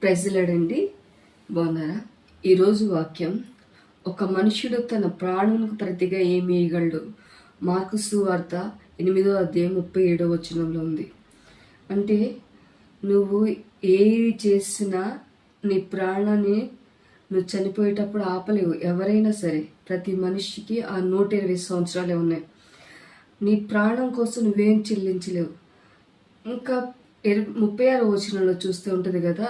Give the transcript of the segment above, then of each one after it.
ప్రెజలాడండి. బాగున్నారా? ఈరోజు వాక్యం, ఒక మనుష్యుడు తన ప్రాణమునకు ప్రతిగా ఏమి ఇయ్యగలడు? మార్కు సువార్త 8:37 ఉంది. అంటే నువ్వు ఏది చేసినా నీ ప్రాణాన్ని నువ్వు చనిపోయేటప్పుడు ఆపలేవు. ఎవరైనా సరే, ప్రతి మనిషికి ఆ 120 సంవత్సరాలే ఉన్నాయి. నీ ప్రాణం కోసం నువ్వేం చెల్లించలేవు. ఇంకా 36 చూస్తూ ఉంటుంది కదా,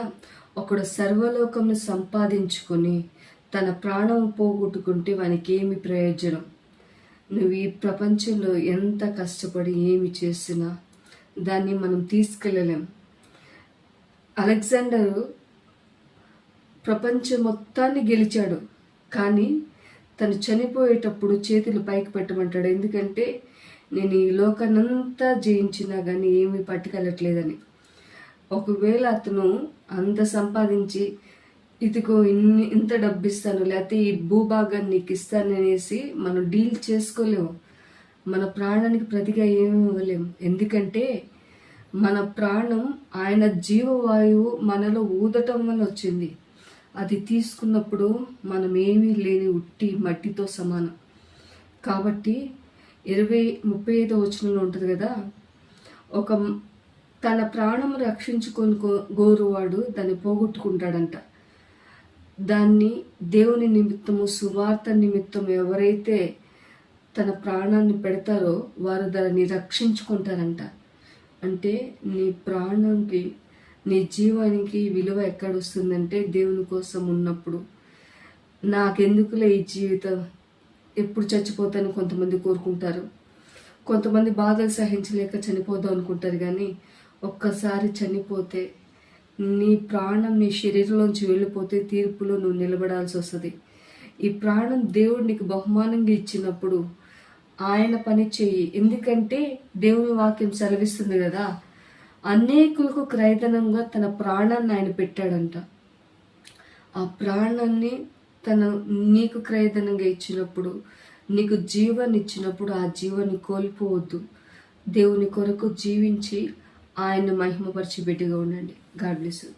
ఒకడు సర్వలోకంను సంపాదించుకొని తన ప్రాణం పోగొట్టుకుంటే వానికి ఏమి ప్రయోజనం? నువ్వు ఈ ప్రపంచంలో ఎంత కష్టపడి ఏమి చేసినా దాన్ని మనం తీసుకెళ్ళలేం. అలెగ్జాండరు ప్రపంచం మొత్తాన్ని గెలిచాడు, కానీ తను చనిపోయేటప్పుడు చేతులు పైకి పెట్టమంటాడు. ఎందుకంటే నేను ఈ లోకాన్నంతా జయించినా కానీ ఏమీ పట్టుకెళ్ళట్లేదని. ఒకవేళ అతను అంత సంపాదించి ఇదిగో ఇంత డబ్బు ఇస్తాను, లేకపోతే ఈ భూభాగాన్ని నీకు ఇస్తాననేసి మనం డీల్ చేసుకోలేము. మన ప్రాణానికి ప్రతిగా ఏమి ఇవ్వలేము. ఎందుకంటే మన ప్రాణం ఆయన జీవవాయువు మనలో ఊదటం వల్ల వచ్చింది. అది తీసుకున్నప్పుడు మనం ఏమీ లేని ఉట్టి మట్టితో సమానం. కాబట్టి 35 ఉంటుంది కదా, ఒక తన ప్రాణం రక్షించుకొని గోరువాడు దాన్ని పోగొట్టుకుంటాడంట. దాన్ని దేవుని నిమిత్తము, సువార్త నిమిత్తం ఎవరైతే తన ప్రాణాన్ని పెడతారో వారు దాన్ని రక్షించుకుంటారంట. అంటే నీ ప్రాణంకి, నీ జీవానికి విలువ ఎక్కడొస్తుందంటే దేవుని కోసం ఉన్నప్పుడు. నాకెందుకులే ఈ జీవితం, ఎప్పుడు చచ్చిపోతాను కొంతమంది కోరుకుంటారు. కొంతమంది బాధలు సహించలేక చనిపోదాం అనుకుంటారు. కానీ ఒక్కసారి చనిపోతే నీ ప్రాణం నీ శరీరంలోంచి వెళ్ళిపోతే తీర్పులో నువ్వు నిలబడాల్సి వస్తుంది. ఈ ప్రాణం దేవుడు నీకు బహుమానంగా ఇచ్చినప్పుడు ఆయన పని చెయ్యి. ఎందుకంటే దేవుని వాక్యం సెలవిస్తుంది కదా, అనేకులకు క్రయధనంగా తన ప్రాణాన్ని ఆయన పెట్టాడంట. ఆ ప్రాణాన్ని నీకు క్రయధనంగా ఇచ్చినప్పుడు, నీకు జీవాన్ని ఇచ్చినప్పుడు ఆ జీవాన్ని కోల్పోవద్దు. దేవుని కొరకు జీవించి ఆయన మహిమపరిచి బిడ్డగా ఉండండి. God bless you.